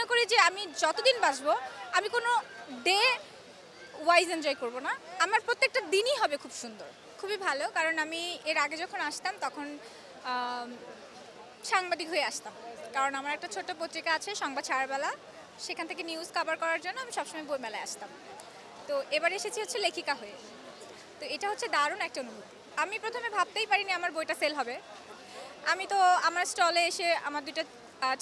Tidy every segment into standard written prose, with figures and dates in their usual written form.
মনে করি যে আমি যতদিন বাঁচবো আমি কোনো ডে ওয়াইজ এনজয় করব না, আমার প্রত্যেকটা দিনই হবে খুব সুন্দর। খুবই ভালো, কারণ আমি এর আগে যখন আসতাম তখন সাংবাদিক হয়ে আসতাম, কারণ আমার একটা ছোট্ট পত্রিকা আছে সংবাদ ছায়াবেলা, সেখান থেকে নিউজ কভার করার জন্য আমি সবসময় বইমেলায় আসতাম। তো এবার এসেছি হচ্ছে লেখিকা হয়ে। তো এটা হচ্ছে দারুণ একটা অনুভূতি। আমি প্রথমে ভাবতেই পারিনি আমার বইটা সেল হবে। আমি তো আমার স্টলে এসে আমার দুইটা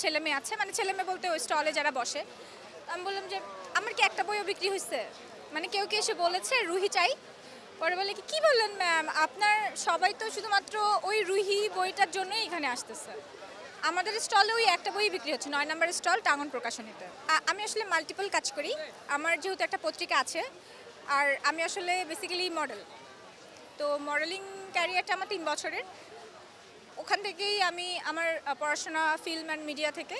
ছেলে মেয়ে আছে, মানে ছেলে মেয়ে বলতে ওই স্টলে যারা বসে, আমি বললাম যে আমার কি একটা বইও বিক্রি হয়েছে, মানে কেউ কি এসে বলেছে রুহি চাই। পরে বলে কি বললেন ম্যাম, আপনার সবাই তো শুধুমাত্র ওই রুহি বইটার জন্যই এখানে আসতেছে, আমাদের স্টলে ওই একটা বই বিক্রি হচ্ছে, 9 নম্বর স্টল টাঙ্গন প্রকাশনীতে। আমি আসলে মাল্টিপল কাজ করি, আমার যেহেতু একটা পত্রিকা আছে, আর আমি আসলে বেসিক্যালি মডেল। তো মডেলিং ক্যারিয়ারটা আমার 3 বছরের, ওখান থেকেই আমি আমার পড়াশোনা ফিল্ম অ্যান্ড মিডিয়া থেকে,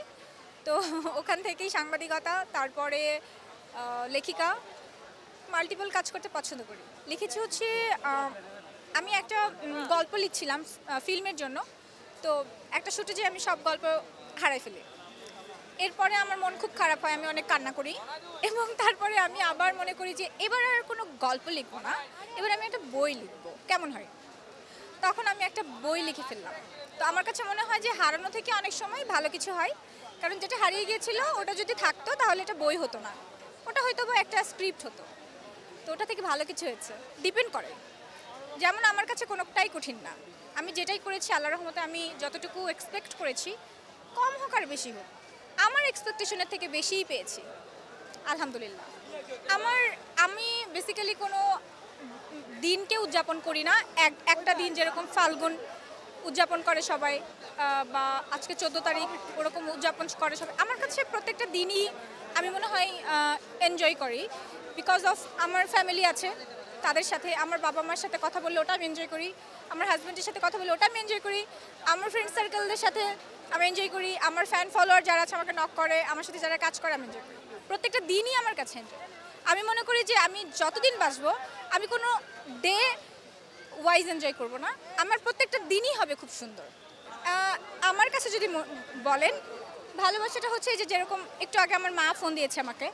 তো ওখান থেকেই সাংবাদিকতা, তারপরে লেখিকা, মাল্টিপল কাজ করতে পছন্দ করি। লিখেছি হচ্ছে আমি একটা গল্প লিখছিলাম ফিল্মের জন্য, তো একটা শ্যুটে যে আমি সব গল্প হারাই ফেলি। এরপরে আমার মন খুব খারাপ হয়, আমি অনেক কান্না করি, এবং তারপরে আমি আবার মনে করি যে এবার আর কোনো গল্প লিখবো না, এবার আমি একটা বই লিখবো, কেমন হয়। তখন আমি একটা বই লিখে ফেললাম। তো আমার কাছে মনে হয় যে হারানো থেকে অনেক সময় ভালো কিছু হয়, কারণ যেটা হারিয়ে গিয়েছিল ওটা যদি থাকতো তাহলে এটা বই হতো না, ওটা হয়তো বা একটা স্ক্রিপ্ট হতো। তো ওটা থেকে ভালো কিছু হয়েছে, ডিপেন্ড করে। যেমন আমার কাছে কোনোটাই কঠিন না, আমি যেটাই করেছি আল্লাহর রহমতে আমি যতটুকু এক্সপেক্ট করেছি, কম হোক আর বেশি হোক, আমার এক্সপেকটেশনের থেকে বেশিই পেয়েছি আলহামদুলিল্লাহ। আমি বেসিক্যালি কোনো দিনকে উদযাপন করি না, একটা দিন যেরকম ফাল্গুন উদযাপন করে সবাই, বা আজকে 14 তারিখ ওরকম উদযাপন করে সবাই, আমার কাছে প্রত্যেকটা দিনই আমি মনে হয় এনজয় করি, বিকজ অফ আমার ফ্যামিলি আছে, তাদের সাথে আমার বাবা মার সাথে কথা বললে ওটা আমি এনজয় করি, আমার হাজব্যান্ডের সাথে কথা বললে ওটা আমি এনজয় করি, আমার ফ্রেন্ড সার্কেলদের সাথে আমি এনজয় করি, আমার ফ্যান ফলোয়ার যারা আছে আমাকে নক করে, আমার সাথে যারা কাজ করে আমি এনজয় করি, প্রত্যেকটা দিনই আমার কাছে এনজয়। আমি মনে করি যে আমি যতদিন বাঁচবো আমি কোনো ডে ওয়াইজ এনজয় করব না, আমার প্রত্যেকটা দিনই হবে খুব সুন্দর। আমার কাছে যদি বলেন ভালোবাসাটা হচ্ছে যে যেরকম একটু আগে আমার মা ফোন দিয়েছে আমাকে,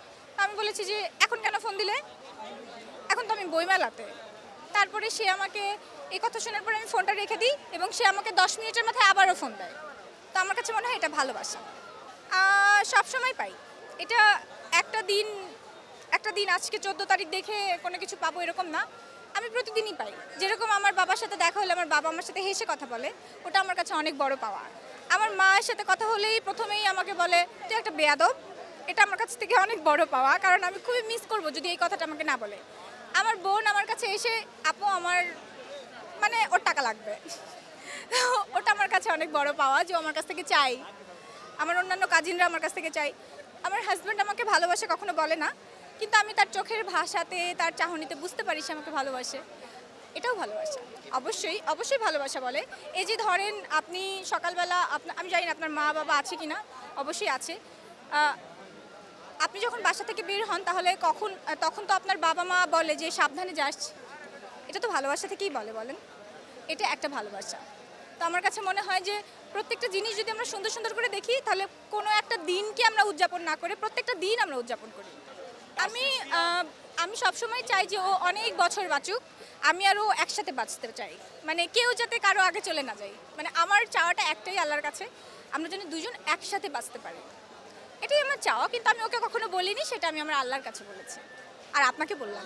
আমি বলেছি যে এখন কেন ফোন দিলে, এখন তো আমি বইমেলাতে। তারপরে সে আমাকে এই কথা শোনার পরে আমি ফোনটা রেখে দিই, এবং সে আমাকে 10 মিনিটের মাথায় আবারও ফোন দেয়। তো আমার কাছে মনে হয় এটা ভালোবাসা। সবসময় পাই এটা, একটা দিন আজকে 14 তারিখ দেখে কোনো কিছু পাবো এরকম না, আমি প্রতিদিনই পাই। যেরকম আমার বাবার সাথে দেখা হলে আমার বাবা আমার সাথে হেসে কথা বলে, ওটা আমার কাছে অনেক বড় পাওয়া। আমার মায়ের সাথে কথা হলেই প্রথমেই আমাকে বলে তুই একটা বেয়াদব, এটা আমার কাছ থেকে অনেক বড় পাওয়া, কারণ আমি খুবই মিস করব যদি এই কথাটা আমাকে না বলে। আমার বোন আমার কাছে এসে আপু আমার মানে ওর টাকা লাগবে, ওটা আমার কাছে অনেক বড় পাওয়া যে আমার কাছ থেকে চাই। আমার অন্যান্য কাজিনরা আমার কাছ থেকে চাই। আমার হাজব্যান্ড আমাকে ভালোবাসে কখনো বলে না, কিন্তু আমি তার চোখের ভাষাতে তার চাহনিতে বুঝতে পারি সে আমাকে ভালোবাসে, এটাও ভালোবাসা। অবশ্যই ভালোবাসা বলে। এই যে ধরেন আপনি সকালবেলা আমি জানি না আপনার মা বাবা আছে কি না, অবশ্যই আছে। আপনি যখন বাসা থেকে বের হন তাহলে তখন তো আপনার বাবা মা বলে যে সাবধানে যাস, এটা তো ভালোবাসা থেকেই বলেন, এটা একটা ভালোবাসা। তো আমার কাছে মনে হয় যে প্রত্যেকটা জিনিস যদি আমরা সুন্দর সুন্দর করে দেখি তাহলে কোনো একটা দিনকে আমরা উদযাপন না করে প্রত্যেকটা দিন আমরা উদযাপন করি। আমি সবসময় চাই যে ও অনেক বছর বাঁচুক, আমি আরও একসাথে বাঁচতে চাই, মানে কেউ যাতে কারো আগে চলে না যায়, মানে আমার চাওয়াটা একটাই আল্লাহর কাছে, আমরা যেন দুজন একসাথে বাঁচতে পারি, এটাই আমার চাওয়া। কিন্তু আমি ওকে কখনো বলিনি, সেটা আমি আমার আল্লাহর কাছে বলেছি, আর আপনাকে বললাম।